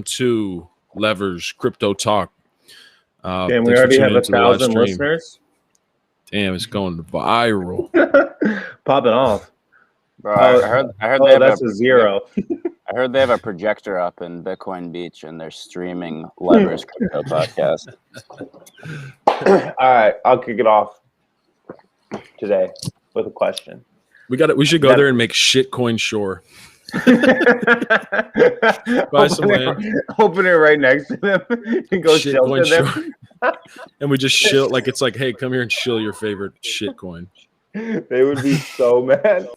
to Levers Crypto Talk. Damn, we Thanks for already have tuning into the live 1,000 stream. listeners. Damn, it's going viral. Popping off. Bro, Oh, I heard they have that's a zero. I heard they have a projector up in Bitcoin Beach and they're streaming Levers Crypto Podcast. All right, I'll kick it off today with a question. We should go there and make shitcoin shore. Buy some land. Open it right next to them and go Shitcoin shelter them. And we just shill like it's like, hey, come here and shill your favorite shitcoin. They would be so mad.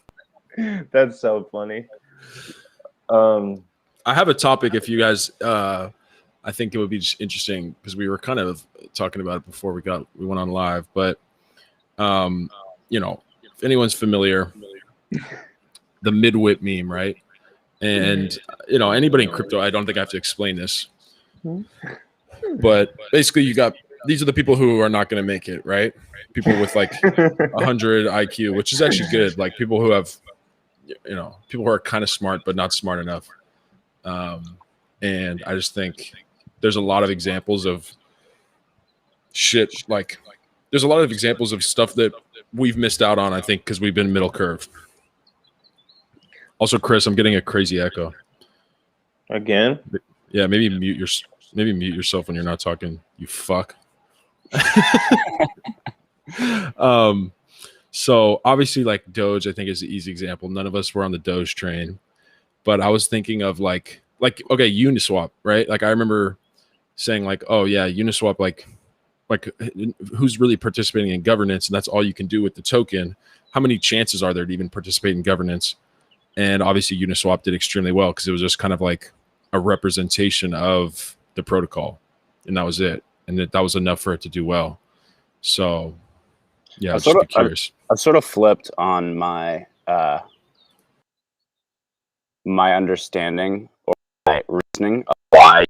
That's so funny. I have a topic if you guys I think it would be just interesting because we were kind of talking about it before we went on live, but if anyone's familiar, the midwit meme, right? And anybody in crypto, I don't think I have to explain this. But basically these are the people who are not going to make it, right? People with like 100 IQ, which is actually good. Like people who have people who are kind of smart but not smart enough. And I just think there's a lot of examples of shit. Like there's a lot of examples of stuff that we've missed out on, I think, because we've been middle curve. Also, Chris, I'm getting a crazy echo. Again? Yeah, maybe mute yourself when you're not talking, you fuck. So obviously, like Doge, I think is the easy example. None of us were on the Doge train, but I was thinking of like okay, Uniswap, right? Like I remember saying like, oh yeah, Uniswap, like who's really participating in governance, and that's all you can do with the token. How many chances are there to even participate in governance? And obviously, Uniswap did extremely well because it was just kind of like a representation of the protocol, and that was it, and that was enough for it to do well. So yeah, I'd just be curious. I've sort of flipped on my my understanding or my reasoning of why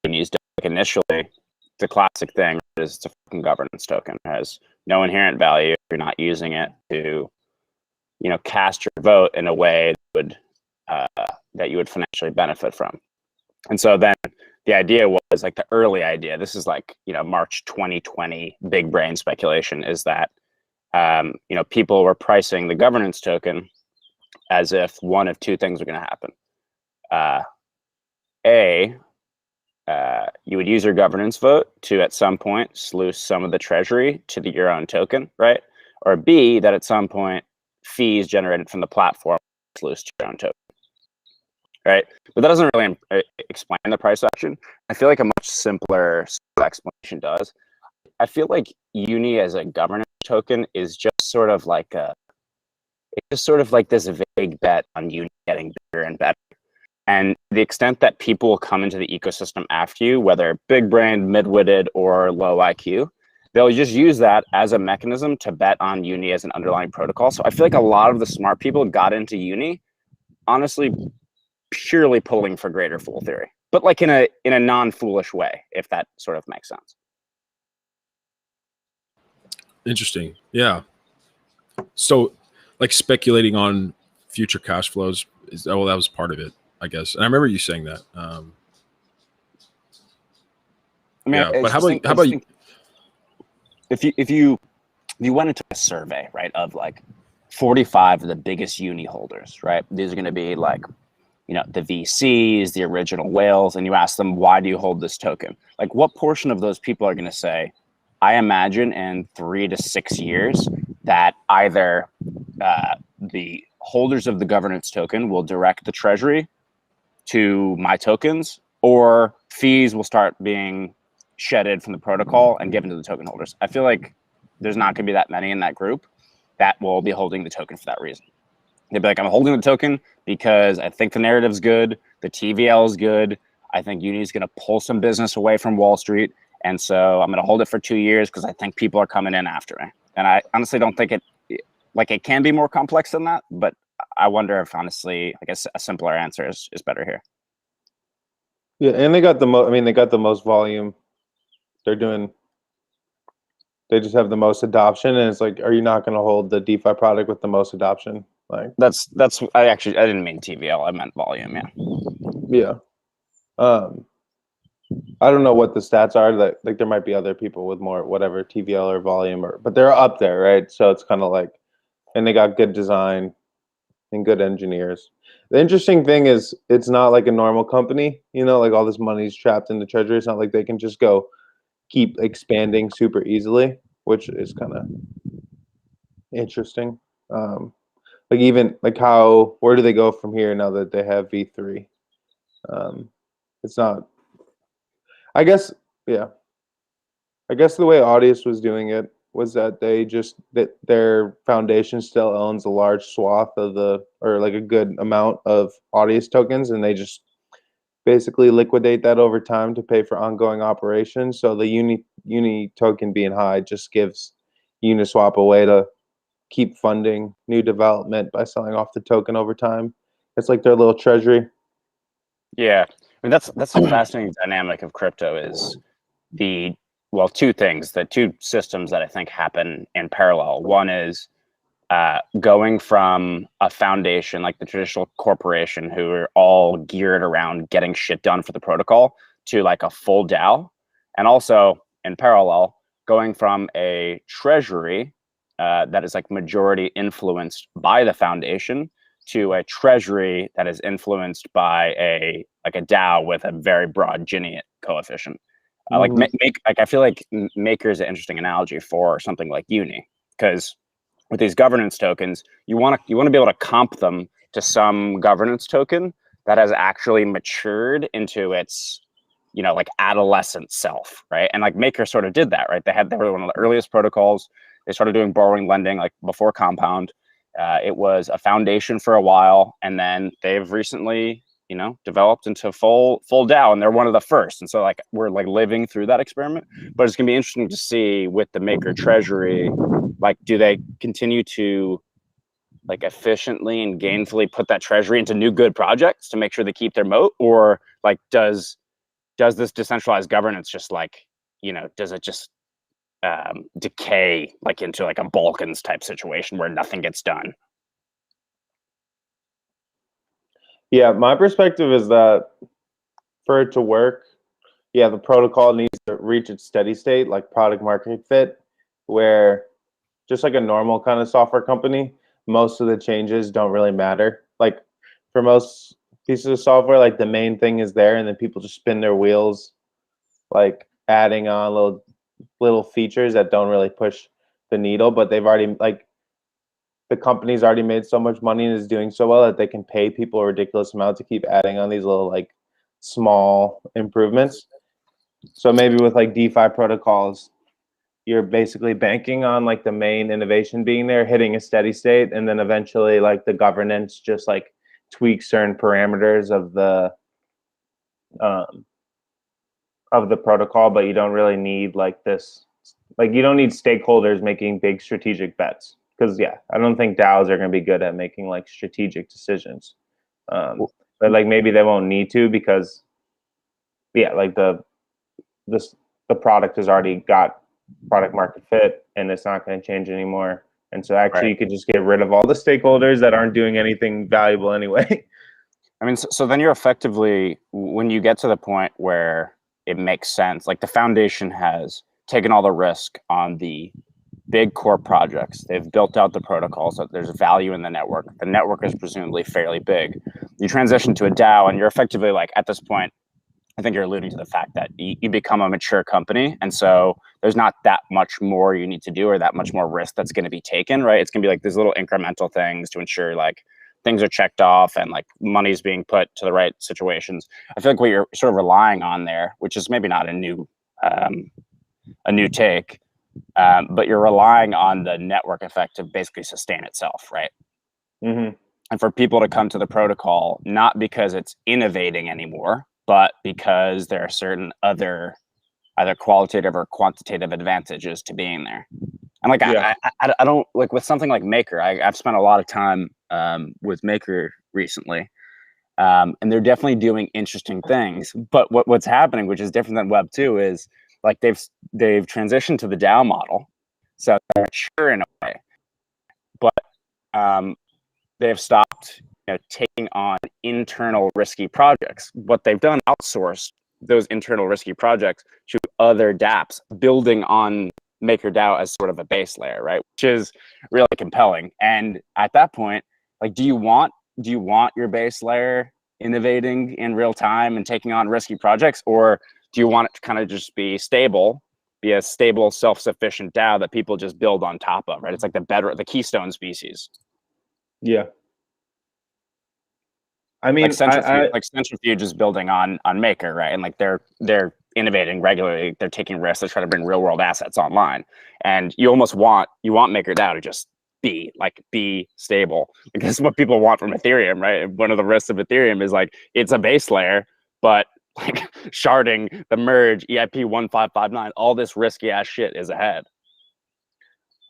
Uni's initially the classic thing is it's a fucking governance token. It has no inherent value. You're not using it to cast your vote in a way that you would financially benefit from. And so then the idea was like the early idea. This is like March 2020 big brain speculation is that people were pricing the governance token as if one of two things are going to happen. You would use your governance vote to at some point sluice some of the treasury to your own token, right? Or B, that at some point fees generated from the platform sluice to your own token, right? But that doesn't really explain the price action. I feel like a much simpler explanation does. I feel like Uni as a governance token is just sort of like this vague bet on Uni getting bigger and better. And the extent that people will come into the ecosystem after you, whether big brain, mid-witted, or low IQ, they'll just use that as a mechanism to bet on Uni as an underlying protocol. So I feel like a lot of the smart people got into Uni, honestly, purely pulling for greater fool theory, but like in a non-foolish way, if that sort of makes sense. Interesting. Yeah. So like speculating on future cash flows that was part of it, I guess. And I remember you saying that. But how about you? If you went into a survey, right, of like 45 of the biggest Uni holders, right? These are going to be like, the VCs, the original whales, and you ask them, why do you hold this token? Like what portion of those people are going to say, I imagine in 3 to 6 years that either the holders of the governance token will direct the treasury to my tokens, or fees will start being shedded from the protocol and given to the token holders. I feel like there's not going to be that many in that group that will be holding the token for that reason. They'd be like, I'm holding the token because I think the narrative's good, the TVL is good, I think Uni's going to pull some business away from Wall Street, and so I'm going to hold it for 2 years because I think people are coming in after me. And I honestly don't think it can be more complex than that, but I wonder if honestly, I guess a simpler answer is better here. Yeah, and they got the most. I mean, they got the most volume. They just have the most adoption, and it's like, are you not going to hold the DeFi product with the most adoption? Like that's I didn't mean TVL. I meant volume. Yeah. Yeah. I don't know what the stats are. That like there might be other people with more whatever TVL or volume, but they're up there, right? So it's kind of like, and they got good design and good engineers. The interesting thing is, it's not like a normal company. Like all this money's trapped in the treasury. It's not like they can just go keep expanding super easily, which is kind of interesting. Like even like where do they go from here now that they have V3? It's not. I guess yeah. I guess the way Audius was doing it was that that their foundation still owns a large swath of or like a good amount of Audius tokens, and they just basically liquidate that over time to pay for ongoing operations. So the uni token being high just gives Uniswap a way to keep funding new development by selling off the token over time. It's like their little treasury. Yeah, I mean that's a fascinating dynamic of crypto is two things, the two systems that I think happen in parallel. One is going from a foundation like the traditional corporation who are all geared around getting shit done for the protocol to like a full DAO, and also in parallel going from a treasury that is like majority influenced by the foundation to a treasury that is influenced by a DAO with a very broad Gini coefficient. I feel like Maker is an interesting analogy for something like Uni, because with these governance tokens, you want to be able to comp them to some governance token that has actually matured into its like adolescent self, right? And like Maker sort of did that, right? They were one of the earliest protocols. They started doing borrowing lending like before Compound. It was a foundation for a while, and then they've recently developed into full DAO, and they're one of the first. And so like we're like living through that experiment, but it's gonna be interesting to see with the Maker treasury, like do they continue to like efficiently and gainfully put that treasury into new good projects to make sure they keep their moat, or like does this decentralized governance just like does it just decay like into like a Balkans type situation where nothing gets done? Yeah, my perspective is that for it to work, the protocol needs to reach its steady state, like product market fit, where just like a normal kind of software company, most of the changes don't really matter. Like for most pieces of software, like the main thing is there, and then people just spin their wheels, like adding on little features that don't really push the needle, but they've already like the company's already made so much money and is doing so well that they can pay people a ridiculous amount to keep adding on these little like small improvements. So maybe with like DeFi protocols, you're basically banking on like the main innovation being there, hitting a steady state, and then eventually like the governance just like tweaks certain parameters of the protocol, but you don't really need like this, like you don't need stakeholders making big strategic bets, because I don't think DAOs are going to be good at making like strategic decisions. But like maybe they won't need to, because like the product has already got product market fit, and it's not going to change anymore. And so actually you could just get rid of all the stakeholders that aren't doing anything valuable anyway. I mean, so then you're effectively, when you get to the point where it makes sense, like the foundation has taken all the risk on the big core projects. They've built out the protocol so there's value in the network. The network is presumably fairly big. You transition to a DAO, and you're effectively like, at this point, I think you're alluding to the fact that you become a mature company. And so there's not that much more you need to do, or that much more risk that's going to be taken, right? It's going to be like these little incremental things to ensure like things are checked off and like money's being put to the right situations. I feel like what you're sort of relying on there, which is maybe not a new take, but you're relying on the network effect to basically sustain itself, right? Mm-hmm. And for people to come to the protocol, not because it's innovating anymore, but because there are certain other either qualitative or quantitative advantages to being there. And like, I don't like with something like Maker, I've spent a lot of time with Maker recently. And they're definitely doing interesting things. But what's happening, which is different than Web 2, is like they've transitioned to the DAO model. So they're mature in a way. But they've stopped taking on internal risky projects. What they've done outsourced those internal risky projects to other dApps building on MakerDAO as sort of a base layer, right? Which is really compelling. And at that point, like, do you want your base layer innovating in real time and taking on risky projects, or do you want it to kind of just be a stable, self-sufficient DAO that people just build on top of, right? It's like the keystone species. Yeah. I mean, like Centrifuge is building on Maker, right? And like they're innovating regularly. They're taking risks. They're trying to bring real world assets online. And you want MakerDAO to just be stable, because what people want from Ethereum, right? One of the risks of Ethereum is like it's a base layer, but like sharding, the merge, EIP 1559, all this risky ass shit is ahead.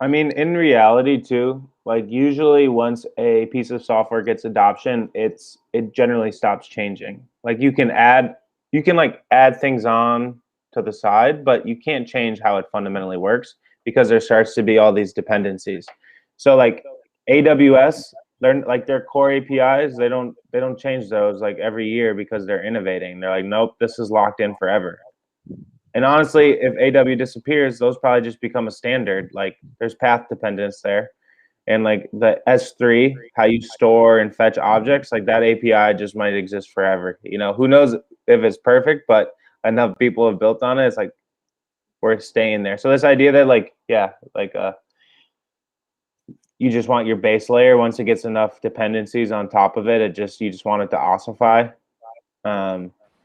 I mean, in reality too, like usually once a piece of software gets adoption, it generally stops changing. Like you can add things on to the side, but you can't change how it fundamentally works because there starts to be all these dependencies. So like AWS, their core APIs, they don't change those like every year because they're innovating. They're like, nope, this is locked in forever. And honestly, if AW disappears, those probably just become a standard. Like there's path dependence there. And like the S3, how you store and fetch objects, like that API just might exist forever. You know, who knows if it's perfect, but enough people have built on it. It's like we're staying there. So this idea that you just want your base layer, once it gets enough dependencies on top of it, you just want it to ossify.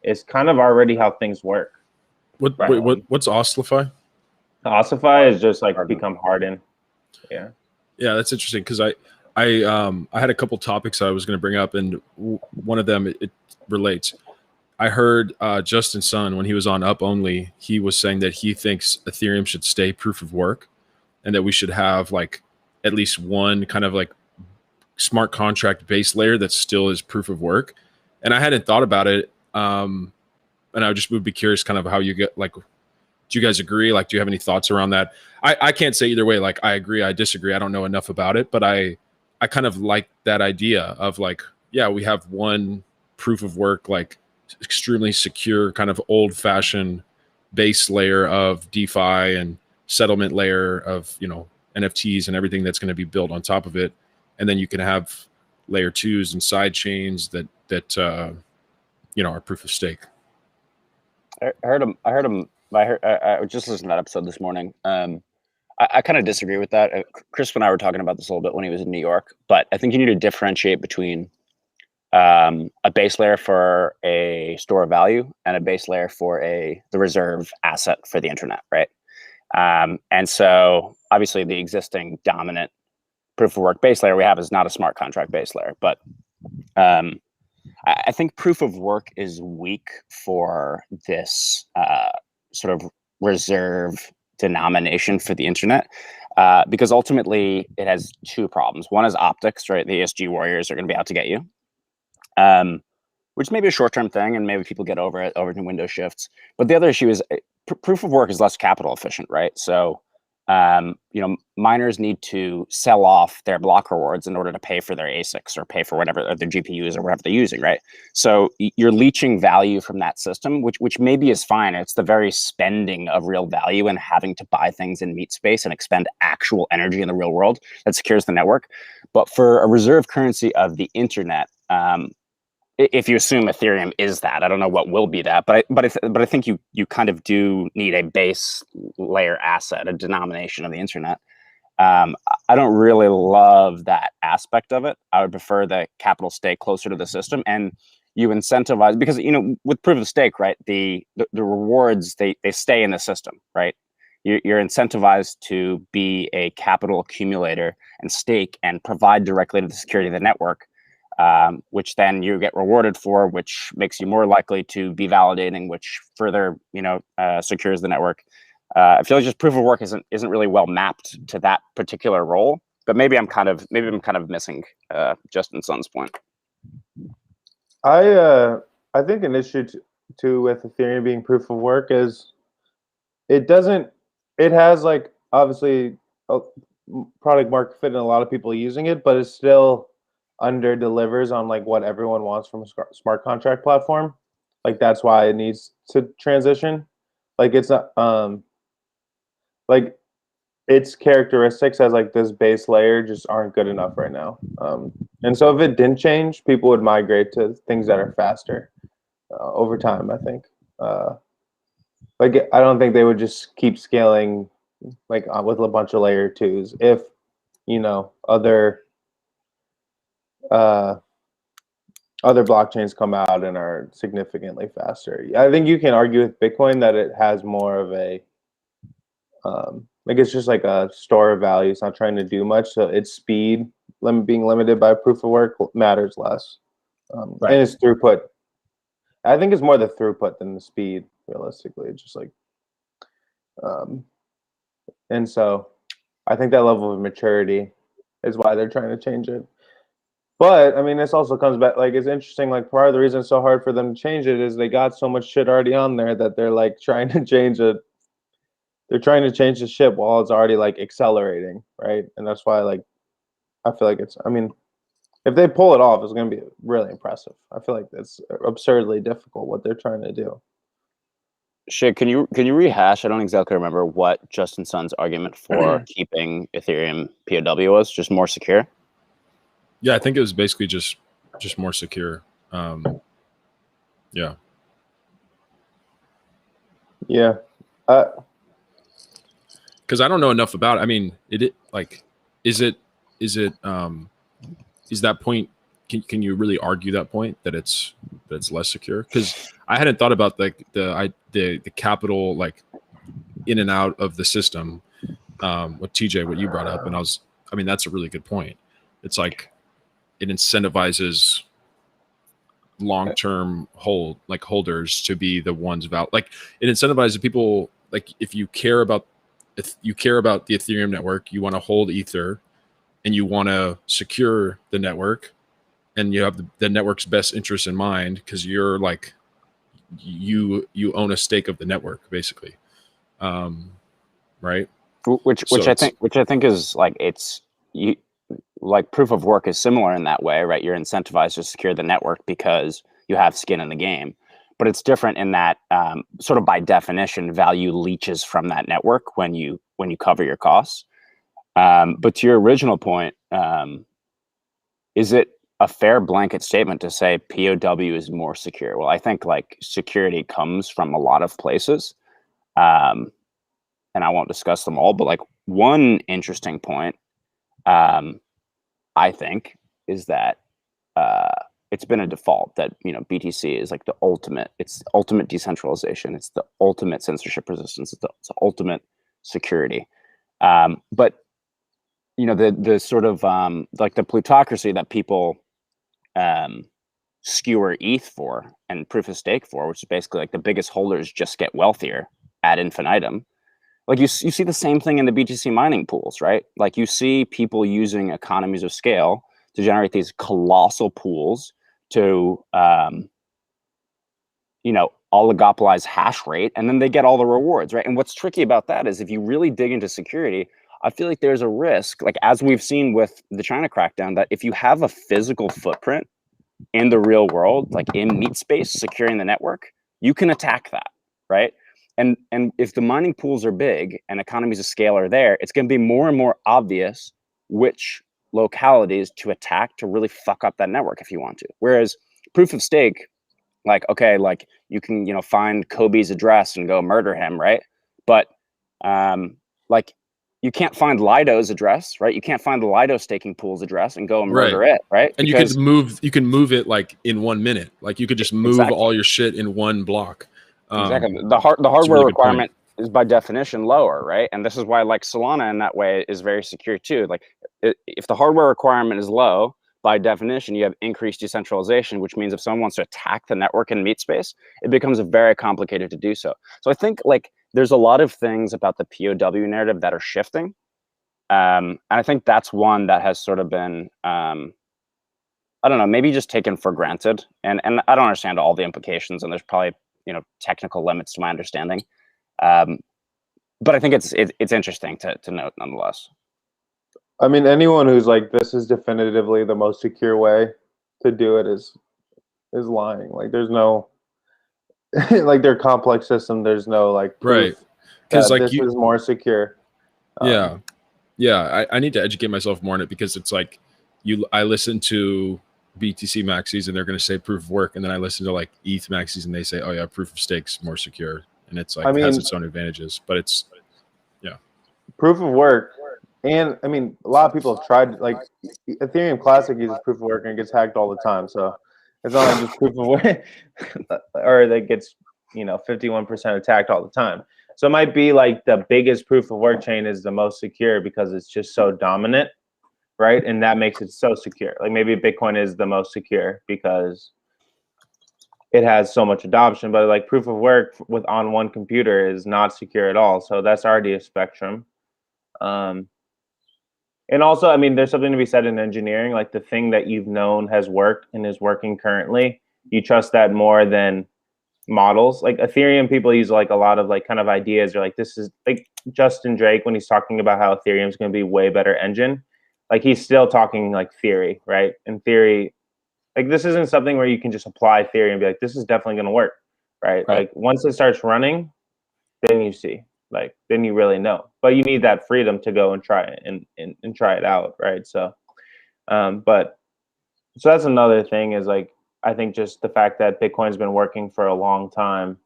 It's kind of already how things work. What's Ossify? Ossify is just like become hardened. Yeah. Yeah, that's interesting because I had a couple topics I was going to bring up, and one of them it relates. I heard Justin Sun, when he was on Up Only, he was saying that he thinks Ethereum should stay proof of work, and that we should have like at least one kind of like smart contract base layer that still is proof of work. And I hadn't thought about it. And I just would be curious kind of how you get, like, do you guys agree? Like, do you have any thoughts around that? I can't say either way. Like, I agree, I disagree. I don't know enough about it, but I kind of like that idea of like, yeah, we have one proof of work, like extremely secure, kind of old fashioned base layer of DeFi and settlement layer of, you know, NFTs and everything that's going to be built on top of it. And then you can have layer twos and side chains that you know, are proof of stake. I just listened to that episode this morning. I kind of disagree with that. Chris and I were talking about this a little bit when he was in New York, but I think you need to differentiate between a base layer for a store of value and a base layer for the reserve asset for the internet, right? And so obviously the existing dominant proof of work base layer we have is not a smart contract base layer, but I think proof of work is weak for this sort of reserve denomination for the internet, because ultimately it has two problems. One is optics, right? The ESG warriors are going to be out to get you, which may be a short-term thing, and maybe people get over it over to window shifts. But the other issue is proof of work is less capital efficient, right? So you know, miners need to sell off their block rewards in order to pay for their ASICs or pay for whatever, or their GPUs or whatever they're using, right? So you're leeching value from that system, which maybe is fine. It's the very spending of real value and having to buy things in meat space and expend actual energy in the real world that secures the network. But for a reserve currency of the internet, if you assume Ethereum is that, I don't know what will be that, but I think you kind of do need a base layer asset, a denomination of the internet. I don't really love that aspect of it. I would prefer the capital stay closer to the system, and you incentivize, because, you know, with proof of stake, right, the rewards, they stay in the system, right? You're incentivized to be a capital accumulator and stake and provide directly to the security of the network. Which then you get rewarded for, which makes you more likely to be validating, which further, you know, secures the network. I feel like just proof of work isn't really well mapped to that particular role. But maybe I'm kind of missing Justin Sun's point. I think an issue too with Ethereum being proof of work is it has like obviously a product market fit and a lot of people using it, but it's still under delivers on like what everyone wants from a smart contract platform. Like that's why it needs to transition. Like it's not like its characteristics as like this base layer just aren't good enough right now. And so if it didn't change, people would migrate to things that are faster over time. I think. Like I don't think they would just keep scaling like with a bunch of layer twos if other uh, other blockchains come out and are significantly faster. I think you can argue with Bitcoin that it has more of a like it's just like a store of value. It's not trying to do much, so its speed being limited by proof of work matters less, Right. and its throughput. I think it's more the throughput than the speed. Realistically, it's just like, and so I think that level of maturity is why they're trying to change it. But I mean, this also comes back like it's interesting. Like part of the reason it's so hard for them to change it is they got so much shit already on there that they're like trying to change it. They're trying to change the ship while it's already like accelerating, right? And that's why like I feel like it's. I mean, if they pull it off, it's going to be really impressive. I feel like it's absurdly difficult what they're trying to do. Shit, can you rehash? I don't exactly remember what Justin Sun's argument for keeping Ethereum POW was. Just more secure. Yeah, I think it was basically just more secure. Yeah. Yeah. Because I don't know enough about it. I mean, is that point? Can you really argue that point that it's less secure? Because I hadn't thought about the capital like in and out of the system. With TJ, what you brought up, and I mean, that's a really good point. It's like it incentivizes long-term holders to be the ones like it incentivizes people. Like if you care about the Ethereum network, you want to hold Ether and you want to secure the network and you have the network's best interest in mind because you're like you own a stake of the network basically, right? Which I think is like like proof of work is similar in that way, right? You're incentivized to secure the network because you have skin in the game, but it's different in that sort of by definition, value leaches from that network when you cover your costs. But to your original point, is it a fair blanket statement to say POW is more secure? Well, I think like security comes from a lot of places, and I won't discuss them all. But like one interesting point, I think, is that it's been a default that BTC is like the ultimate. It's ultimate decentralization. It's the ultimate censorship resistance. It's the ultimate security. But the sort of like the plutocracy that people skewer ETH for and proof of stake for, which is basically like the biggest holders just get wealthier ad infinitum. Like you see the same thing in the BTC mining pools, right? Like you see people using economies of scale to generate these colossal pools to, oligopolize hash rate, and then they get all the rewards, right? And what's tricky about that is if you really dig into security, I feel like there's a risk, like as we've seen with the China crackdown, that if you have a physical footprint in the real world, like in meat space, securing the network, you can attack that, right? And if the mining pools are big and economies of scale are there, it's going to be more and more obvious which localities to attack to really fuck up that network if you want to. Whereas proof of stake, like, okay, like you can, find Kobe's address and go murder him, right? But like you can't find Lido's address, right? You can't find the Lido staking pool's address and go and murder it, right? And because you can move it like in 1 minute. Like you could just move all your shit in one block. Exactly. The hardware really requirement is by definition lower, right? And this is why like Solana in that way is very secure too. Like if the hardware requirement is low, by definition, you have increased decentralization, which means if someone wants to attack the network in meat space, it becomes very complicated to do so. So I think like there's a lot of things about the POW narrative that are shifting. And I think that's one that has sort of been, I don't know, maybe just taken for granted. And I don't understand all the implications, and there's probably, technical limits to my understanding. But I think it's interesting to note nonetheless. I mean, anyone who's like, this is definitively the most secure way to do it is lying. Like, there's no, like their complex system, there's no like proof Right. Because that like this is more secure. Yeah, I need to educate myself more on it because it's like I listen to BTC maxis and they're going to say proof of work, and then I listen to like ETH maxis and they say, oh yeah, proof of stake's more secure, and it's like I mean, has its own advantages, but it's proof of work, and I mean, a lot of people have tried. Like Ethereum Classic uses proof of work and it gets hacked all the time. So it's not like just proof of work, or that gets 51% attacked all the time. So it might be like the biggest proof of work chain is the most secure because it's just so dominant, right? And that makes it so secure. Like maybe Bitcoin is the most secure because it has so much adoption, but like proof of work with on one computer is not secure at all. So that's already a spectrum. And also, I mean, there's something to be said in engineering, like the thing that you've known has worked and is working currently, you trust that more than models. Like Ethereum, people use like a lot of like kind of ideas. They're like, this is like Justin Drake when he's talking about how Ethereum is going to be way better engine. Like he's still talking like theory, right? In theory, like this isn't something where you can just apply theory and be like, this is definitely going to work, right? Like once it starts running, then you see, like then you really know. But you need that freedom to go and try it and try it out, right? So, but so that's another thing is like I think just the fact that Bitcoin's been working for a long time,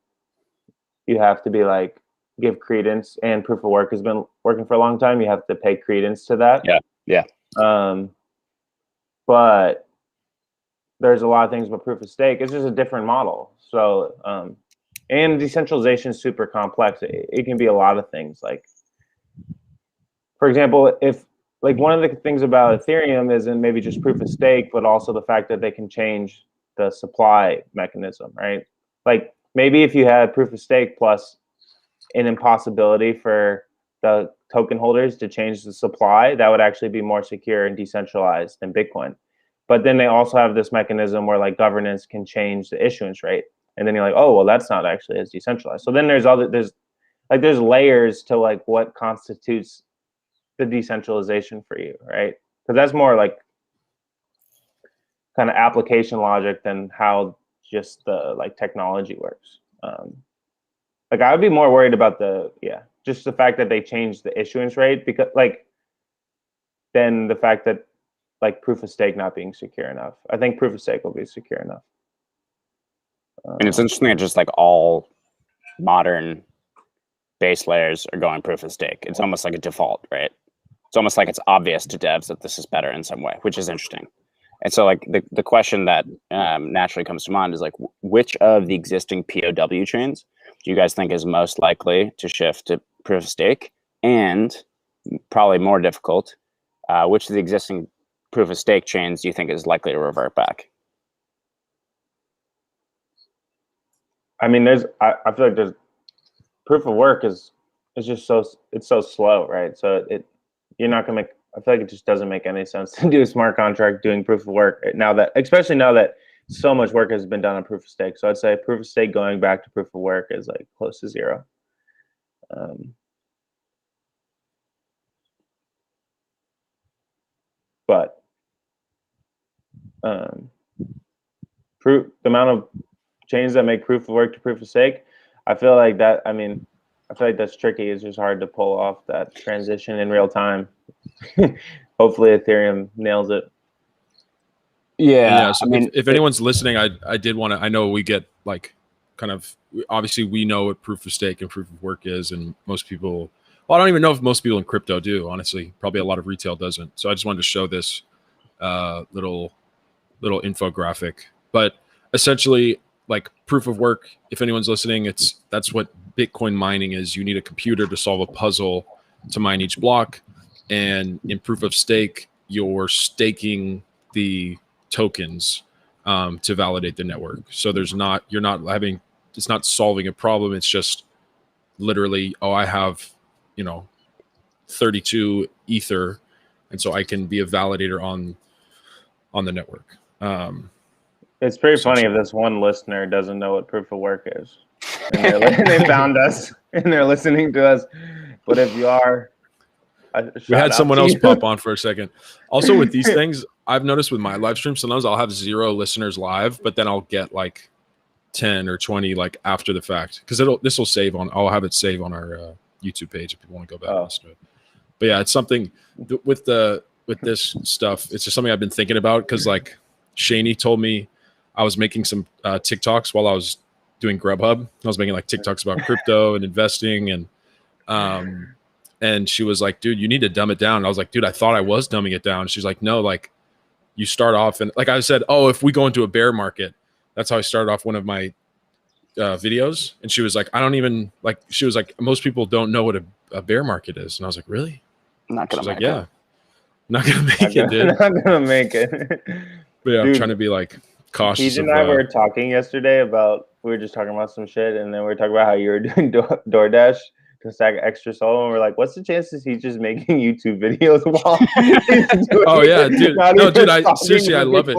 you have to be like give credence, and proof of work has been working for a long time. You have to pay credence to that. Yeah. But there's a lot of things about proof of stake. It's just a different model. So, and decentralization is super complex. It can be a lot of things. Like, for example, if like one of the things about Ethereum isn't maybe just proof of stake, but also the fact that they can change the supply mechanism, right? Like maybe if you had proof of stake plus an impossibility for the token holders to change the supply, that would actually be more secure and decentralized than Bitcoin. But then they also have this mechanism where like governance can change the issuance rate. And then you're like, oh, well, that's not actually as decentralized. So then there's layers to like what constitutes the decentralization for you, right? Because that's more like kind of application logic than how just the like technology works. Like I would be more worried about just the fact that they changed the issuance rate because like than the fact that like proof of stake not being secure enough. I think proof of stake will be secure enough. And it's interesting that just like all modern base layers are going proof of stake. It's almost like a default, right? It's almost like it's obvious to devs that this is better in some way, which is interesting. And so like the question that naturally comes to mind is like, which of the existing POW chains do you guys think is most likely to shift to proof of stake? And probably more difficult, which of the existing proof of stake chains do you think is likely to revert back? I mean, I feel like there's proof of work is just so slow, right? So you're not gonna make. I feel like it just doesn't make any sense to do a smart contract doing proof of work especially now that so much work has been done on proof of stake. So I'd say proof of stake going back to proof of work is like close to zero. But the amount of chains that make proof of work to proof of stake, I feel like that. I mean, I feel like that's tricky. It's just hard to pull off that transition in real time. Hopefully, Ethereum nails it. Yeah. So I mean, if anyone's listening, I did want to. I know we get like kind of obviously we know what proof of stake and proof of work is, and most people. Well, I don't even know if most people in crypto do. Honestly, probably a lot of retail doesn't. So I just wanted to show this little infographic. But essentially, like proof of work, if anyone's listening, that's what Bitcoin mining is. You need a computer to solve a puzzle to mine each block. And in proof of stake, you're staking the tokens to validate the network. So it's not solving a problem. It's just literally, I have, 32 Ether. And so I can be a validator on the network. It's pretty funny if this one listener doesn't know what proof of work is. And they found us and they're listening to us. But if you are, we had someone else pop on for a second. Also with these things, I've noticed with my live stream, sometimes I'll have 0 listeners live, but then I'll get like 10 or 20 like after the fact, because this will save on. I'll have it save on our YouTube page if people want to go back and listen to it. But yeah, it's something with this stuff. It's just something I've been thinking about because like Shaney told me I was making some TikToks while I was doing Grubhub. I was making like TikToks about crypto and investing and she was like, dude, you need to dumb it down. And I was like, dude, I thought I was dumbing it down. She's like, no, like you start off and like I said, oh, if we go into a bear market, that's how I started off one of my videos. And she was like, I don't even like, she was like, most people don't know what a bear market is. And I was like, really? I'm not gonna make make it. Yeah. Not gonna make it, dude. Not gonna make it. But yeah, Dude, I'm trying to be like cautious. Keith and I were talking yesterday about, we were just talking about some shit, and then we were talking about how you were doing DoorDash to stack extra solo, and we're like, what's the chances he's just making YouTube videos while oh yeah, dude. No, dude, I seriously, I love it.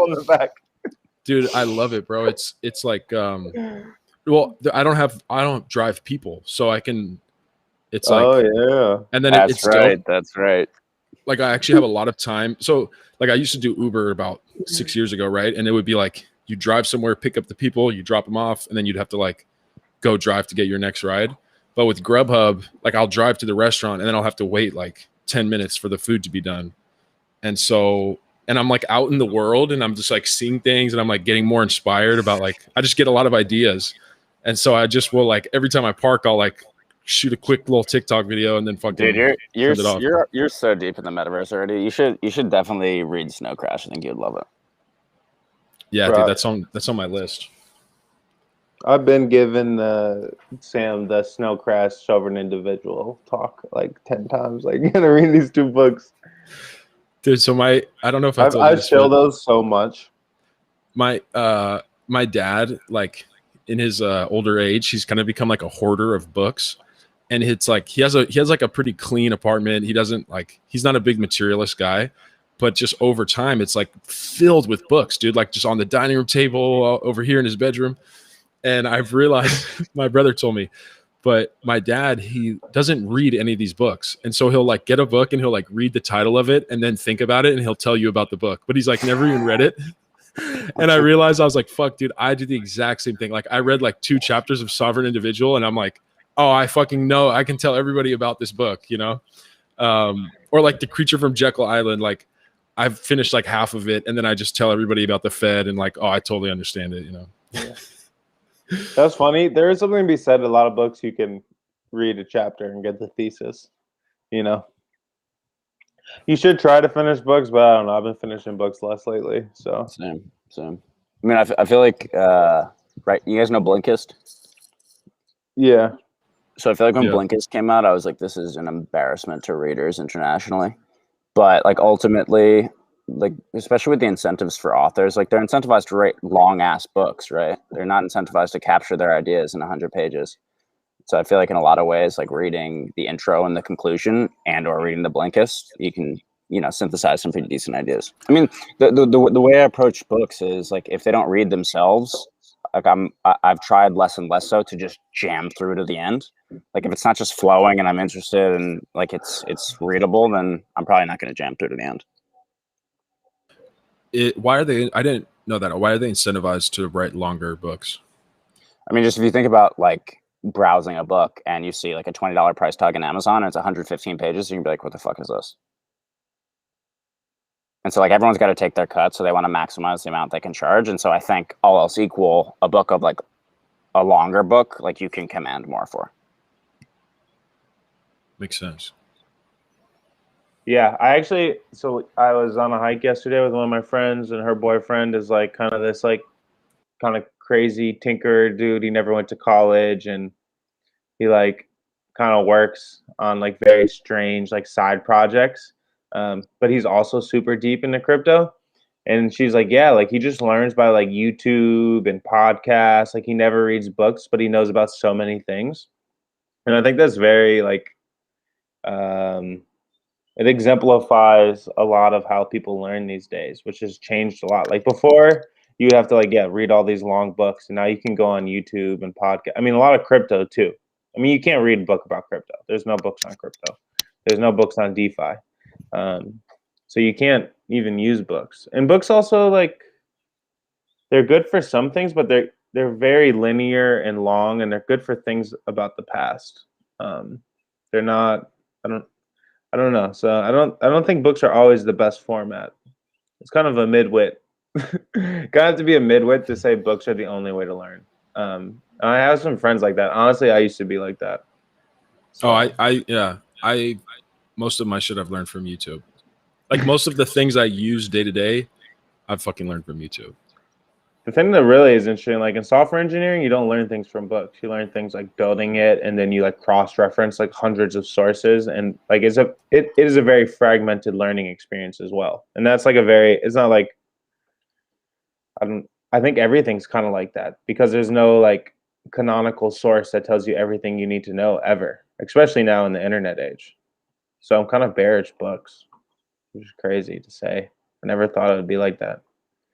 Dude, I love it, bro. It's like well, I don't drive people, so I can it's like, oh yeah. And then That's it's right. dope. That's right. Like I actually have a lot of time. So like I used to do Uber about 6 years ago, right? And it would be like you drive somewhere, pick up the people, you drop them off, and then you'd have to like go drive to get your next ride. But with Grubhub, like I'll drive to the restaurant and then I'll have to wait like 10 minutes for the food to be done. And so, and I'm like out in the world and I'm just like seeing things and I'm like getting more inspired about like, I just get a lot of ideas. And so I just will like, every time I park, I'll like shoot a quick little TikTok video and then fucking Dude, you're send it off. you're so deep in the metaverse already. You should definitely read Snow Crash. I think you'd love it. Yeah, Right. dude, that's on my list. I've been giving Sam the Snow Crash Sovereign Individual talk like 10 times. Like, you gotta read these 2 books. Dude, so I don't know if I told you I this, show but those so much. my dad, like in his older age, he's kind of become like a hoarder of books. And it's like he has like a pretty clean apartment. He doesn't like, he's not a big materialist guy, but just over time it's like filled with books, dude, like just on the dining room table over here in his bedroom. And I've realized my brother told me, but my dad, he doesn't read any of these books. And so he'll like get a book and he'll like read the title of it and then think about it and he'll tell you about the book, but he's like never even read it. And I realized I was like, fuck, dude, I do the exact same thing. Like I read like 2 chapters of Sovereign Individual and I'm like, oh, I fucking know. I can tell everybody about this book, you know? Or like The Creature from Jekyll Island. Like I've finished like half of it and then I just tell everybody about the Fed and like, oh, I totally understand it, you know? Yeah. That's funny. There is something to be said. A lot of books you can read a chapter and get the thesis, you know? You should try to finish books, but I don't know. I've been finishing books less lately, so. Same. I mean, I feel like, right, you guys know Blinkist? Yeah. So I feel like when Yeah. Blinkist came out, I was like, this is an embarrassment to readers internationally. But like ultimately, like especially with the incentives for authors, like they're incentivized to write long ass books, right? They're not incentivized to capture their ideas in 100 pages. So I feel like in a lot of ways, like reading the intro and the conclusion and or reading the Blinkist, you can, you know, synthesize some pretty decent ideas. I mean, the way I approach books is like if they don't read themselves, like I've tried less and less so to just jam through to the end. Like if it's not just flowing and I'm interested and like it's readable, then I'm probably not going to jam through to the end. Why are they, I didn't know that. Why are they incentivized to write longer books? I mean, just if you think about like browsing a book and you see like a $20 price tag on Amazon and it's 115 pages, you can be like, what the fuck is this? And so like everyone's got to take their cut, so they want to maximize the amount they can charge. And so I think all else equal, a book of like a longer book, like you can command more for. Makes sense. Yeah, so I was on a hike yesterday with one of my friends, and her boyfriend is like kind of this like kind of crazy tinker dude. He never went to college, and he like kind of works on like very strange like side projects. But he's also super deep into crypto. And she's like, yeah, like he just learns by like YouTube and podcasts. Like he never reads books, but he knows about so many things. And I think that's very like, it exemplifies a lot of how people learn these days, which has changed a lot. Like before, you would have to like, read all these long books, and now you can go on YouTube and podcast. I mean, a lot of crypto too. I mean, you can't read a book about crypto. There's no books on crypto. There's no books on DeFi. So you can't even use books. And books also like, they're good for some things, but they're very linear and long, and they're good for things about the past. They're not. I don't know. So I don't think books are always the best format. It's kind of a midwit. Gotta have to be a midwit to say books are the only way to learn. I have some friends like that. Honestly, I used to be like that. So, I most of my shit I've learned from YouTube. Like most of the things I use day to day, I've fucking learned from YouTube. the thing that really is interesting, like in software engineering, you don't learn things from books. You learn things like building it, and then you like cross-reference like hundreds of sources, and like it is a very fragmented learning experience as well. And that's like it's not like I think everything's kind of like that because there's no like canonical source that tells you everything you need to know ever, especially now in the internet age. So I'm kind of bearish books, which is crazy to say. I never thought it would be like that.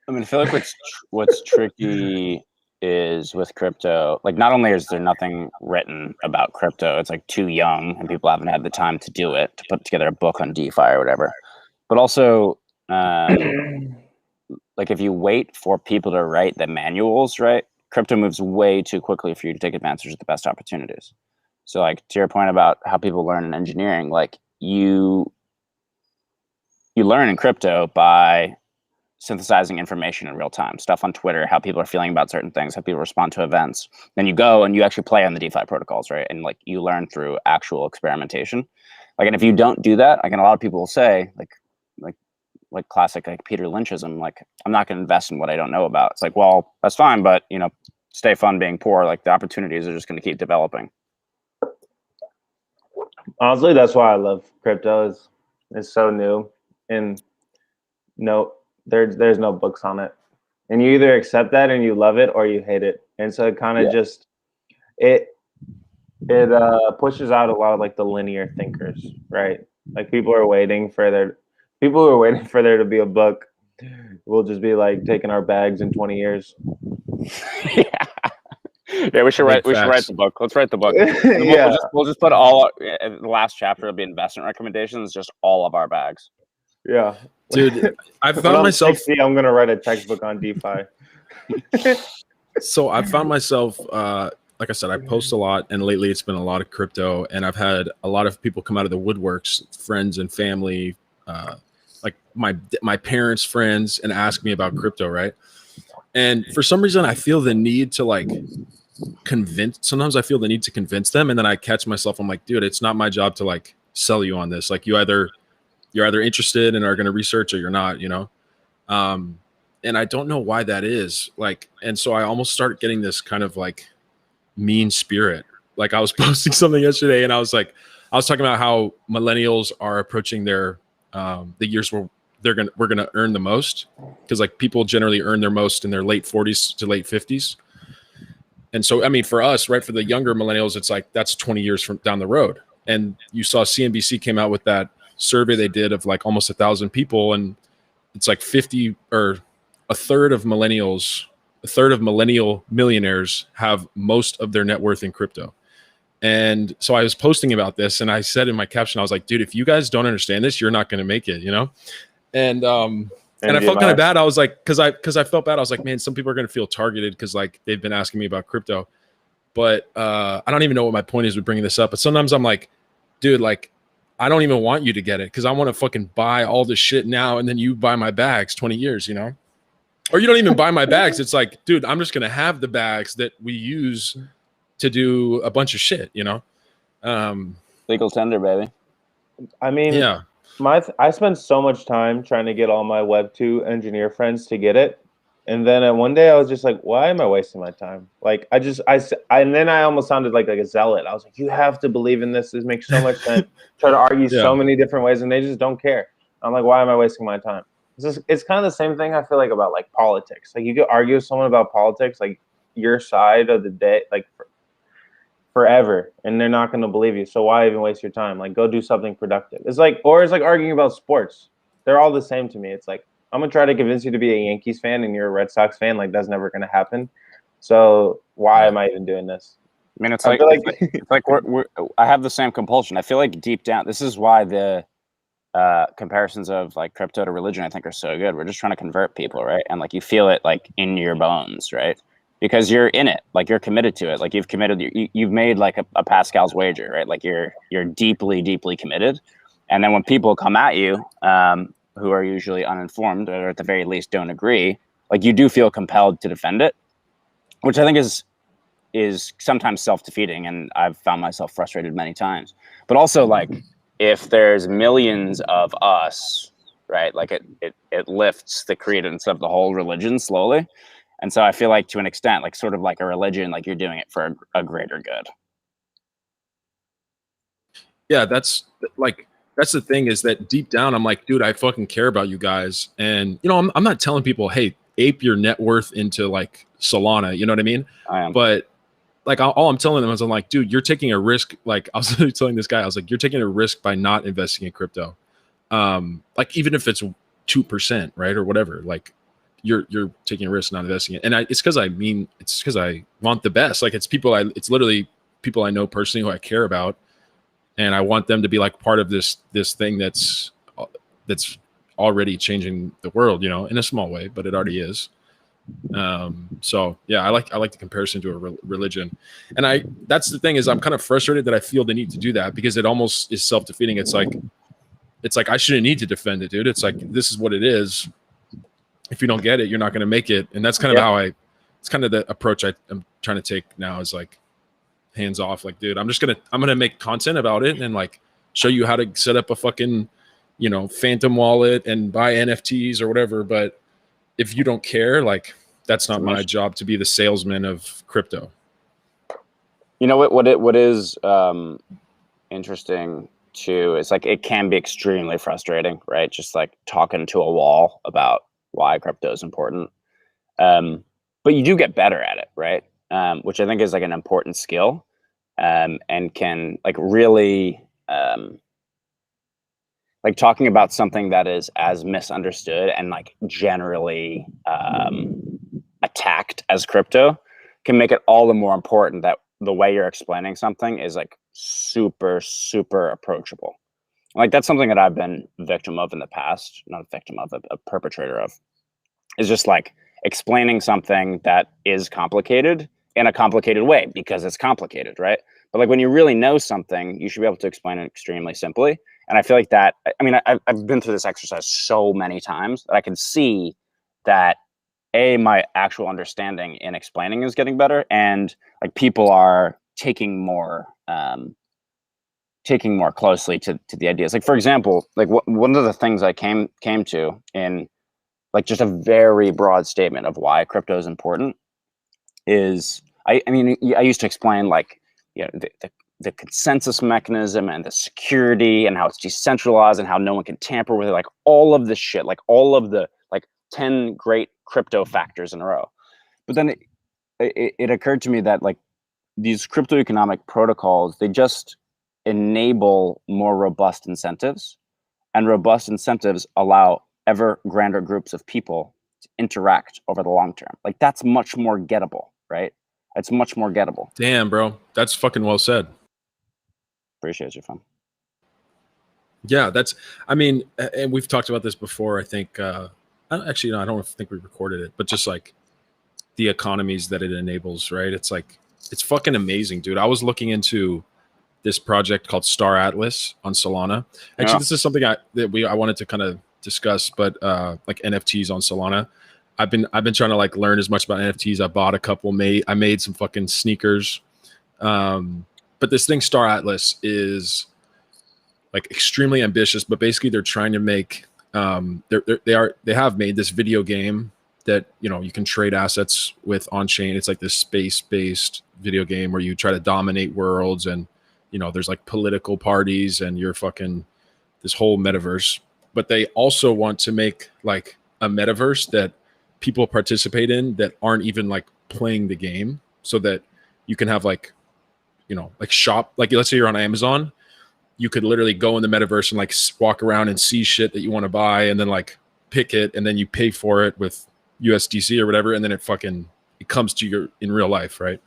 I mean, I feel like what's tricky is with crypto. Like, not only is there nothing written about crypto, it's like too young, and people haven't had the time to do it, to put together a book on DeFi or whatever. But also, like if you wait for people to write the manuals, right? Crypto moves way too quickly for you to take advantage of the best opportunities. So, like to your point about how people learn in engineering, like you learn in crypto by synthesizing information in real time, stuff on Twitter, how people are feeling about certain things, how people respond to events. Then you go and you actually play on the DeFi protocols, right? And like you learn through actual experimentation. Like, and if you don't do that, like, and a lot of people will say, like classic like Peter Lynchism, like I'm not going to invest in what I don't know about. It's like, well, that's fine, but you know, stay fun being poor. Like the opportunities are just going to keep developing. Honestly, that's why I love crypto. It's so new, and there's no books on it, and you either accept that and you love it or you hate it. And so it kind of just it pushes out a lot of like the linear thinkers, right? Like people who are waiting for there to be a book. We'll just be like taking our bags in 20 years. Yeah, we should write the book. Let's write the book. Yeah. We'll just put all the last chapter will be investment recommendations, just all of our bags. Yeah. Dude, I've When found I'm myself 60, I'm gonna write a textbook on DeFi. So I found myself, like I said, I post a lot, and lately it's been a lot of crypto, and I've had a lot of people come out of the woodworks, friends and family, like my parents' friends, and ask me about crypto, right? And for some reason, I feel the need to like sometimes I feel the need to convince them, and then I catch myself, I'm like, dude, it's not my job to like sell you on this. Like you're either interested and are going to research, or you're not, you know? And I don't know why that is. Like, and so I almost start getting this kind of like mean spirit. Like I was posting something yesterday, and I was talking about how millennials are approaching their the years where we're gonna earn the most, because like people generally earn their most in their late 40s to late 50s. And so, I mean, for us, right, for the younger millennials, it's like that's 20 years from down the road. And you saw CNBC came out with that survey they did of like almost 1,000 people, and it's like 50 or a third of millennial millionaires have most of their net worth in crypto. And so I was posting about this, and I said in my caption, I was like, dude, if you guys don't understand this, you're not going to make it, you know? And I felt kind of bad. I was like, because I felt bad. I was like, man, some people are going to feel targeted because like they've been asking me about crypto. But I don't even know what my point is with bringing this up. But sometimes I'm like, dude, like, I don't even want you to get it because I want to fucking buy all this shit now, and then you buy my bags 20 years, you know? Or you don't even buy my bags. It's like, dude, I'm just going to have the bags that we use to do a bunch of shit, you know? Legal tender, baby. I mean, yeah. I spent so much time trying to get all my Web2 engineer friends to get it. And then one day I was just like, why am I wasting my time? Like, and then I almost sounded like a zealot. I was like, you have to believe in this. This makes so much sense. Try to argue so many different ways, and they just don't care. I'm like, why am I wasting my time? It's kind of the same thing I feel like about like politics. Like you could argue with someone about politics, like your side of the day, like forever, and they're not going to believe you. So why even waste your time? Like go do something productive. It's like arguing about sports. They're all the same to me. It's like, I'm going to try to convince you to be a Yankees fan and you're a Red Sox fan. Like that's never going to happen. So why am I even doing this? I mean, it's like I have the same compulsion. I feel like deep down, this is why the comparisons of like crypto to religion, I think, are so good. We're just trying to convert people, right? And like you feel it like in your bones, right? because you're in it, like you're committed to it, like you've made like a Pascal's wager, right? Like you're deeply committed. And then when people come at you, who are usually uninformed or at the very least don't agree, like you do feel compelled to defend it, which I think is sometimes self-defeating, and I've found myself frustrated many times. But also, like, if there's millions of us, right, like it lifts the credence of the whole religion slowly. And so I feel like, to an extent, like sort of like a religion, like you're doing it for a greater good. Yeah, that's the thing, is that deep down I'm like, dude, I fucking care about you guys. And you know, I'm not telling people, hey, ape your net worth into like Solana, you know what I mean? I am. But like all I'm telling them is, I'm like, dude, you're taking a risk. Like I was telling this guy, I was like, you're taking a risk by not investing in crypto. Like even if it's 2%, right, or whatever, like you're taking a risk not investing it. And it's because I want the best. Like it's literally people I know personally who I care about, and I want them to be like part of this thing that's already changing the world, you know, in a small way, but it already is. So yeah, I like the comparison to a religion. And that's the thing, is I'm kind of frustrated that I feel the need to do that, because it almost is self-defeating. It's like I shouldn't need to defend it, dude. It's like, this is what it is. If you don't get it, you're not going to make it. And that's kind of it's kind of the approach I'm trying to take now, is like hands off. Like, dude, I'm going to make content about it and like show you how to set up a fucking, you know, Phantom wallet and buy NFTs or whatever. But if you don't care, like, that's not my job to be the salesman of crypto. You know what is interesting too, is like it can be extremely frustrating, right? Just like talking to a wall about why crypto is important. But you do get better at it, right? Which I think is like an important skill, and can like really like talking about something that is as misunderstood and like generally attacked as crypto can make it all the more important that the way you're explaining something is like super approachable. Like that's something that I've been victim of in the past, not a victim of, a perpetrator of, is just like explaining something that is complicated in a complicated way because it's complicated, right? But like when you really know something, you should be able to explain it extremely simply. And I feel like that, I mean, I've been through this exercise so many times that I can see that my actual understanding in explaining is getting better, and like people are taking more closely to the ideas. Like, for example, like one of the things I came to in like just a very broad statement of why crypto is important is, I mean, I used to explain like, you know, the consensus mechanism and the security and how it's decentralized and how no one can tamper with it, like all of this shit, like all of the like 10 great crypto factors in a row. But then it occurred to me that like these crypto economic protocols, they just enable more robust incentives, and robust incentives allow ever grander groups of people to interact over the long term. Like that's much more gettable, right? It's much more gettable. Damn, bro. That's fucking well said. Appreciate you, fam. Yeah, I mean, and we've talked about this before. I think, actually, no, I don't think we recorded it, but just like the economies that it enables, right? It's like, it's fucking amazing, dude. I was looking into this project called Star Atlas on Solana. Actually, This is something I wanted to kind of discuss, but like NFTs on Solana. I've been trying to like learn as much about NFTs. I bought a couple, I made some fucking sneakers. But this thing, Star Atlas, is like extremely ambitious, but basically they're trying to make they have made this video game that, you know, you can trade assets with on chain. It's like this space-based video game where you try to dominate worlds, and you know, there's like political parties, and you're fucking this whole metaverse. But they also want to make like a metaverse that people participate in that aren't even like playing the game, so that you can have like, you know, like shop, like let's say you're on Amazon, you could literally go in the metaverse and like walk around and see shit that you want to buy, and then like pick it, and then you pay for it with USDC or whatever, and then it comes to you in real life, right?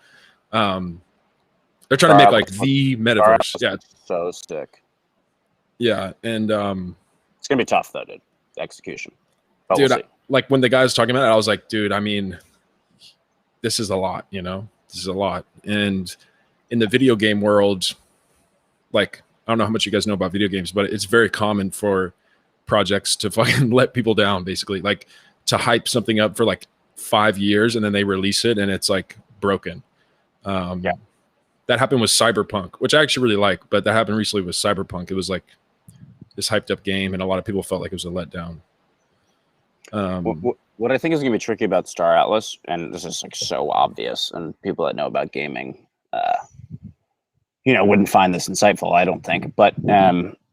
They're trying to make like the metaverse. Yeah, so sick. Yeah, and it's gonna be tough though, dude. The execution. But dude, like when the guy was talking about it, I was like, dude, I mean, this is a lot, you know, this is a lot. And in the video game world, like, I don't know how much you guys know about video games, but it's very common for projects to fucking let people down, basically, like to hype something up for like 5 years and then they release it and it's like broken. Yeah. That happened with Cyberpunk, which I actually really like, but that happened recently with Cyberpunk. It was like this hyped up game and a lot of people felt like it was a letdown. What I think is going to be tricky about Star Atlas, and this is like so obvious, and people that know about gaming, wouldn't find this insightful, I don't think. But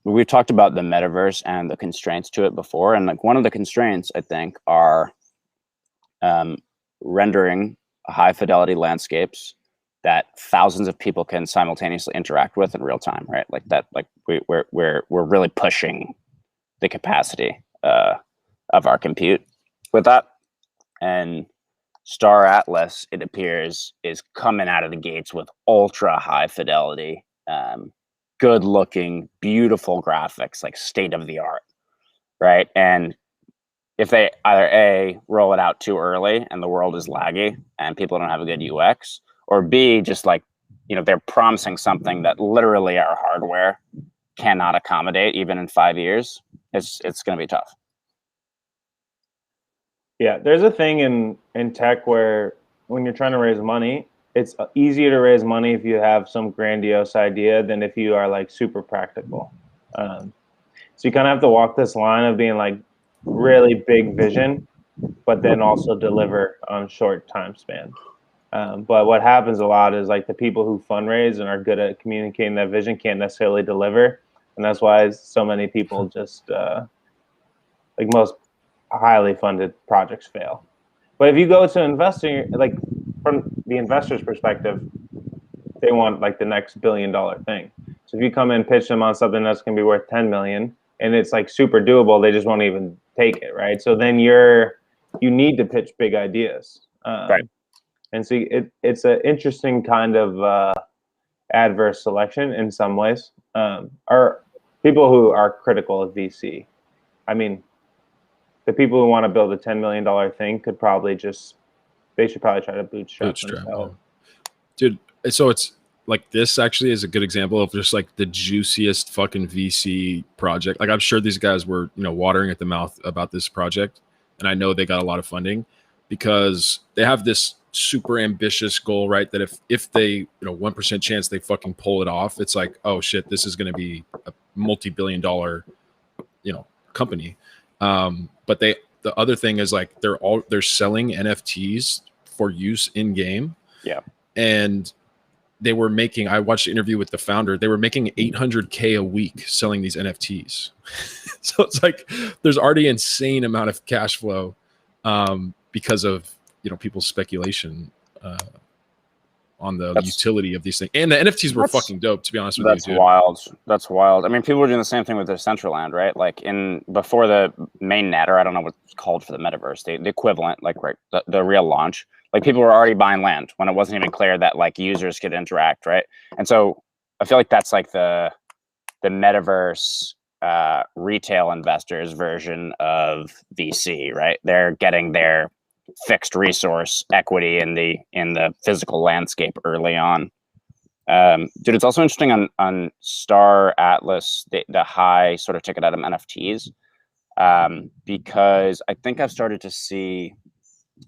we've talked about the metaverse and the constraints to it before, and like one of the constraints I think are rendering high fidelity landscapes that thousands of people can simultaneously interact with in real time, right? Like that, like we're really pushing the capacity of our compute with that. And Star Atlas, it appears, is coming out of the gates with ultra high fidelity, good looking, beautiful graphics, like state of the art, right? And if they either A, roll it out too early and the world is laggy and people don't have a good UX, or B, just like, they're promising something that literally our hardware cannot accommodate even in 5 years, it's going to be tough. Yeah, there's a thing in tech where when you're trying to raise money, it's easier to raise money if you have some grandiose idea than if you are like super practical. So you kind of have to walk this line of being like really big vision, but then also deliver on short time span. But what happens a lot is like the people who fundraise and are good at communicating that vision can't necessarily deliver. And that's why so many people just like most highly funded projects fail. But if you go to investing, like from the investor's perspective, they want like the next $1 billion thing. So if you come and pitch them on something that's going to be worth 10 million and it's like super doable, they just won't even take it, right? So then you need to pitch big ideas. Right. And so it's an interesting kind of adverse selection in some ways. Are people who are critical of VC. I mean, the people who want to build a $10 million thing could probably they should probably try to bootstrap themselves. Dude, so it's like this actually is a good example of just like the juiciest fucking VC project. Like I'm sure these guys were, watering at the mouth about this project. And I know they got a lot of funding because they have this super ambitious goal, right? That if they, 1% chance they fucking pull it off, it's like, oh shit, this is going to be a multi-billion-dollar, company. But the other thing is like they're selling NFTs for use in game. Yeah. And they were making, I watched the interview with the founder, they were making $800K a week selling these NFTs. So it's like there's already insane amount of cash flow because of people's speculation on the utility of these things. And the NFTs were fucking dope, to be honest with you. That's wild. That's wild. I mean, people were doing the same thing with Decentraland, right? Like before the main net, or I don't know what's called for the metaverse, the equivalent, like right, the real launch, like people were already buying land when it wasn't even clear that like users could interact, right? And so I feel like that's like the metaverse retail investors version of VC, right? They're getting their fixed resource equity in the physical landscape early on. Dude, it's also interesting on Star Atlas, the high sort of ticket item NFTs, because I think I've started to see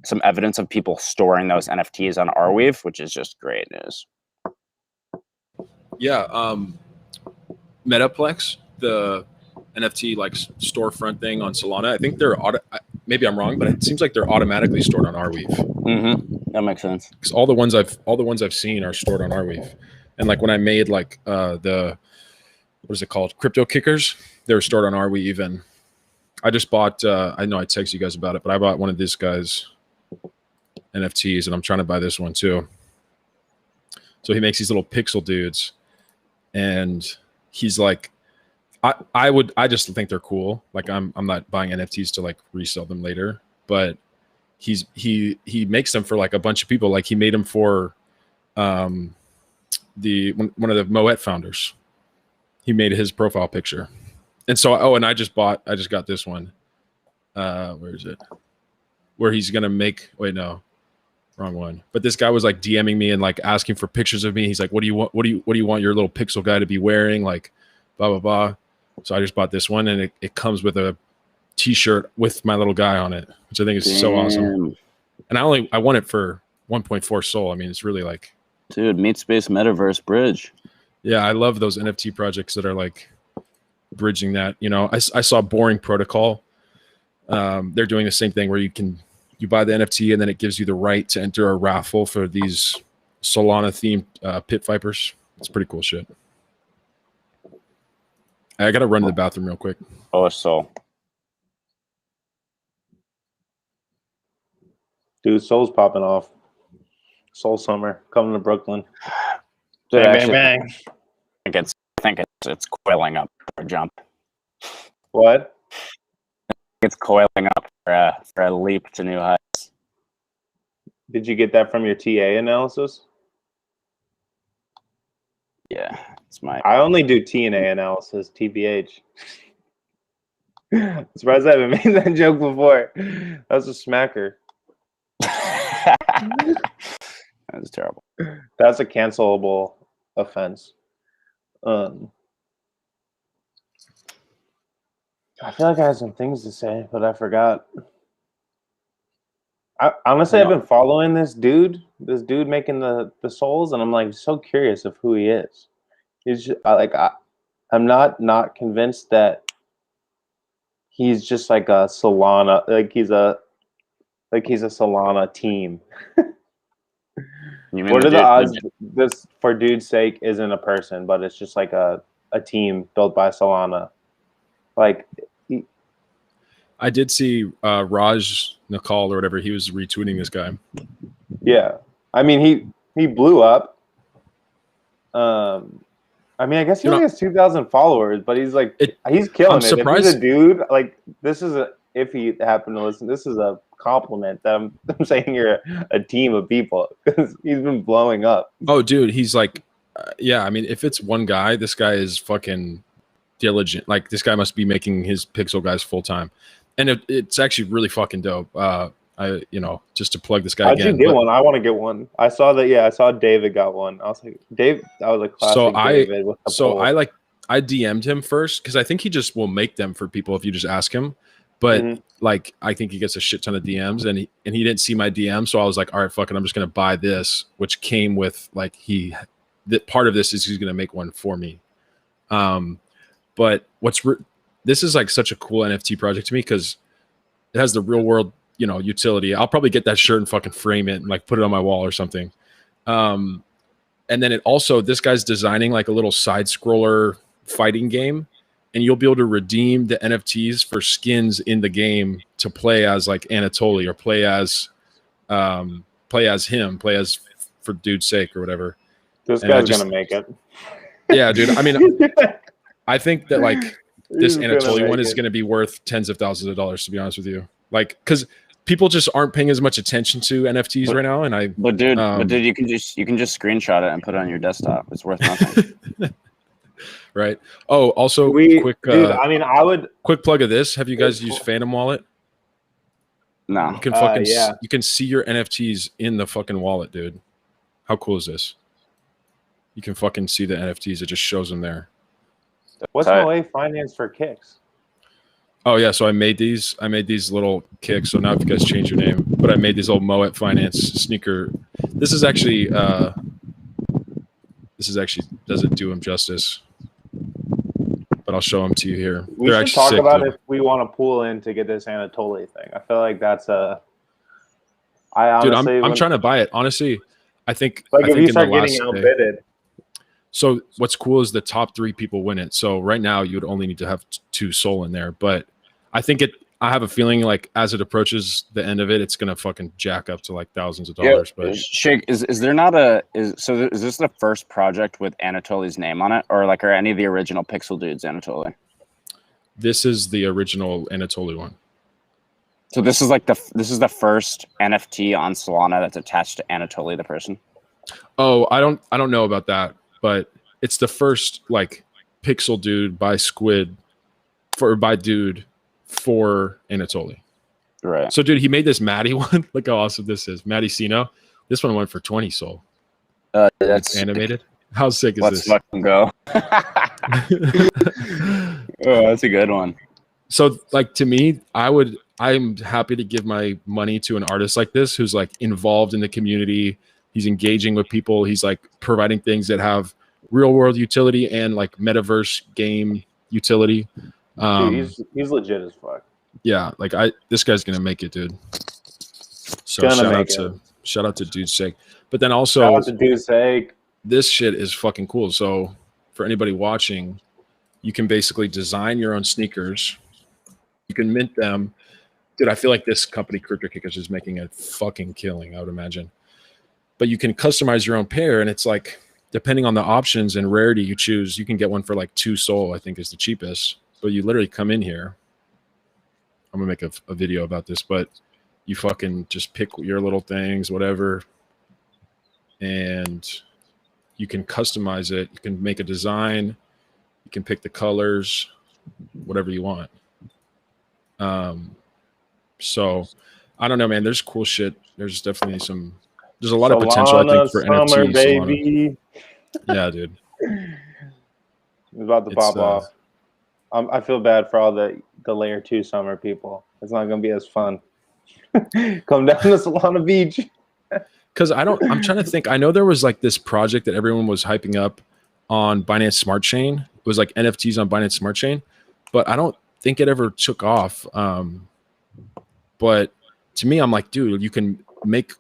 some evidence of people storing those NFTs on Arweave, which is just great news. Yeah, Metaplex, the NFT like storefront thing on Solana, I think they're maybe I'm wrong, but it seems like they're automatically stored on Arweave. Mm-hmm. That makes sense. Because all the ones I've seen are stored on Arweave. And like when I made like what is it called, crypto kickers, they were stored on Arweave. And I just bought I know I texted you guys about it, but I bought one of this guy's NFTs and I'm trying to buy this one too. So he makes these little pixel dudes and he's like, I just think they're cool. Like I'm not buying NFTs to like resell them later, but he makes them for like a bunch of people. Like he made them for one of the Moet founders. He made his profile picture. And so and I just got this one. Where is it? Where he's gonna make Wrong one. But this guy was like DMing me and like asking for pictures of me. He's like, "What do you want? What do you want your little pixel guy to be wearing?" Like, blah blah blah. So I just bought this one, and it comes with a T-shirt with my little guy on it, which I think is so awesome. And I want it for 1.4 Sol. I mean, it's really like, dude, Meat Space Metaverse Bridge. Yeah, I love those NFT projects that are like bridging that. You know, I saw Boring Protocol. They're doing the same thing where you buy the NFT and then it gives you the right to enter a raffle for these Solana themed pit vipers. It's pretty cool shit. I gotta run to the bathroom real quick. Oh, so Dude, Soul's popping off. Soul Summer coming to Brooklyn. dude, Bang, bang, bang. I think it's coiling up for a jump. What? It's coiling up for a leap to new heights. Did you get that from your TA analysis? Yeah, it's my. I only do TNA analysis, TBH. Surprised I haven't made that joke before. That's a smacker. That was terrible. That's a cancelable offense. I feel like I had some things to say, but I forgot. Honestly, I've been following this dude making the souls, and I'm like so curious of who he is. He's just, I'm not convinced that he's just like a Solana, like he's a Solana team. What are the odds this, for dude's sake, isn't a person, but it's just like a team built by Solana? Like, I did see Raj Nakal or whatever. He was retweeting this guy. Yeah, I mean he blew up. I mean, I guess he only has 2,000 followers, but he's like he's killing I'm it. surprised. If he's a dude, like this is a, if he happened to listen, this is a compliment that I'm saying you're a team of people because he's been blowing up. Oh, dude, he's like, yeah. I mean, if it's one guy, this guy is fucking diligent. Like this guy must be making his pixel guys full time, and it's actually really fucking dope. Just to plug this guy How'd again. you get one? I want to get one. I saw that. Yeah, I saw David got one. I was like, Dave, that was a classic. David with the pole. I DM'd him first because I think he just will make them for people if you just ask him. But like, I think he gets a shit ton of DMs, and he didn't see my DM, so I was like, all right, fuck it, I'm just gonna buy this, which came with like that part of this is he's gonna make one for me. But this is like such a cool NFT project to me because it has the real world, utility. I'll probably get that shirt and fucking frame it and like put it on my wall or something. And then it also, this guy's designing like a little side scroller fighting game, and you'll be able to redeem the NFTs for skins in the game to play as like Anatoly or play as him, play as for dude's sake or whatever. This guy's gonna make it. Yeah, dude. I mean, I think that like this Anatoly one is going to be worth tens of thousands of dollars, to be honest with you. Like, because people just aren't paying as much attention to NFTs right now. And but dude, you can just screenshot it and put it on your desktop. It's worth nothing. Right. Oh, also quick plug of this. Have you guys used Phantom Wallet? No. You can fucking you can see your NFTs in the fucking wallet, dude. How cool is this? You can fucking see the NFTs. It just shows them there. What's Moe Finance for kicks? Oh yeah, so I made these little kicks. So now if you guys change your name, but I made these old Moet Finance sneaker. This is actually doesn't do them justice, but I'll show them to you here. We should talk about if we want to pool in to get this Anatoly thing. I feel like that's a. Dude, I'm trying to buy it. Honestly, I think if you start getting outbidded. So what's cool is the top 3 people win it. So right now you would only need to have 2 Sol in there, but I think I have a feeling like as it approaches the end of it, it's gonna fucking jack up to like thousands of dollars. But Shake, is this the first project with Anatoly's name on it, or like are any of the original Pixel dudes Anatoly? This is the original Anatoly one. So this is the first NFT on Solana that's attached to Anatoly the person. Oh, I don't know about that, but it's the first like Pixel dude by Squid by dude for Anatoly. Right. So dude, he made this Maddie one. Look how awesome this is. Maddie Sino. This one went for 20 Sol. That's It's animated. How sick is Let's this? fucking go. Oh, that's a good one. So like to me, I'm happy to give my money to an artist like this who's like involved in the community. He's engaging with people. He's like providing things that have real world utility and like metaverse game utility. Dude, he's legit as fuck. Yeah, like this guy's gonna make it, dude. So shout out to Dude's Sake. But then also Shout out to Dude's Sake. This shit is fucking cool. So for anybody watching, you can basically design your own sneakers. You can mint them. Dude, I feel like this company, Crypto Kickers, is making a fucking killing, I would imagine. But you can customize your own pair, and it's like, depending on the options and rarity you choose, you can get one for like 2 Sol, I think is the cheapest. But you literally come in here. I'm gonna make a video about this, but you fucking just pick your little things, whatever, and you can customize it. You can make a design. You can pick the colors, whatever you want. So I don't know, man. There's cool shit. There's definitely there's a lot of potential, I think, for summer, NFTs. baby. Yeah, dude. It's about to pop off. I feel bad for all the layer 2 summer people. It's not gonna be as fun. Come down to Solana Beach. Because I'm trying to think. I know there was like this project that everyone was hyping up on Binance Smart Chain. It was like NFTs on Binance Smart Chain, but I don't think it ever took off. But to me, I'm like, dude, you can make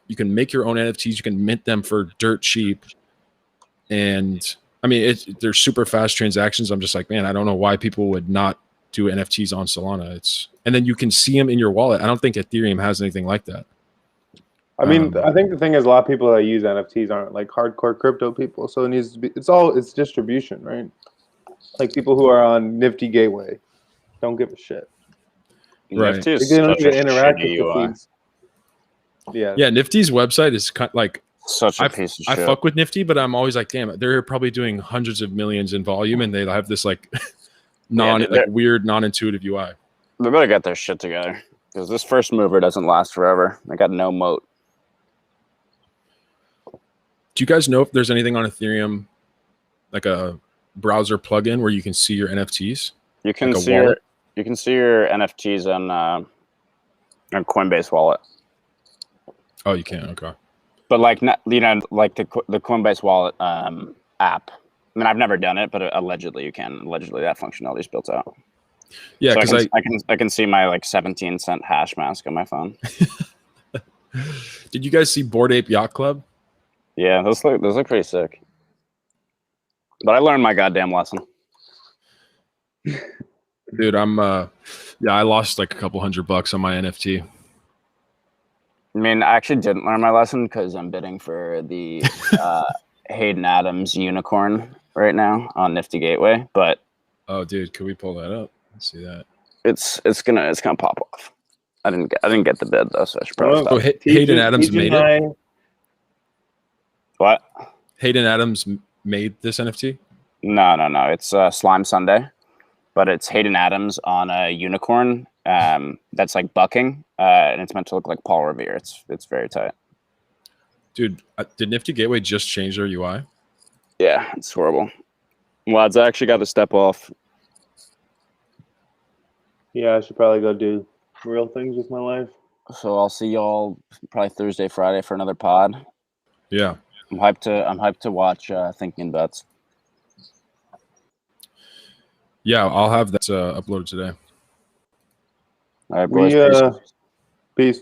your own NFTs. You can mint them for dirt cheap, and I mean, they're super fast transactions. I'm just like, man, I don't know why people would not do NFTs on Solana. And then you can see them in your wallet. I don't think Ethereum has anything like that. I mean, I think the thing is a lot of people that use NFTs aren't like hardcore crypto people. So it needs to be, it's distribution, right? Like people who are on Nifty Gateway don't give a shit. Right. They don't even interact with the feeds. Yeah. Yeah. Nifty's website is kind of like, such a piece of shit. I fuck with Nifty, but I'm always like, damn, they're probably doing hundreds of millions in volume, and they have this like weird, non-intuitive UI. They better get their shit together, because this first mover doesn't last forever. They got no moat. Do you guys know if there's anything on Ethereum, like a browser plugin where you can see your NFTs? You can see your NFTs on Coinbase Wallet. Oh, you can. Okay. But like the Coinbase Wallet app. I mean, I've never done it, but allegedly you can. Allegedly that functionality is built out. Yeah, because I can see my like 17-cent hash mask on my phone. Did you guys see Bored Ape Yacht Club? Yeah, those look pretty sick. But I learned my goddamn lesson. Dude, I lost like a couple $100 on my NFT. I mean, I actually didn't learn my lesson because I'm bidding for the Hayden Adams unicorn right now on Nifty Gateway. But oh, dude, can we pull that up? Let's see that. It's gonna pop off. I didn't get the bid though, so I should probably stop. Hayden Adams made it. What? Hayden Adams made this NFT? No. It's Slime Sunday, but it's Hayden Adams on a unicorn that's like bucking, and it's meant to look like Paul Revere. It's very tight. Dude, did Nifty Gateway just change their UI? Yeah, it's horrible. Lads, I actually got to step off. Yeah, I should probably go do real things with my life. So I'll see y'all probably Thursday, Friday for another pod. Yeah. I'm hyped to watch Thinking Bets. Yeah, I'll have that uploaded today. All right, boys. Peace.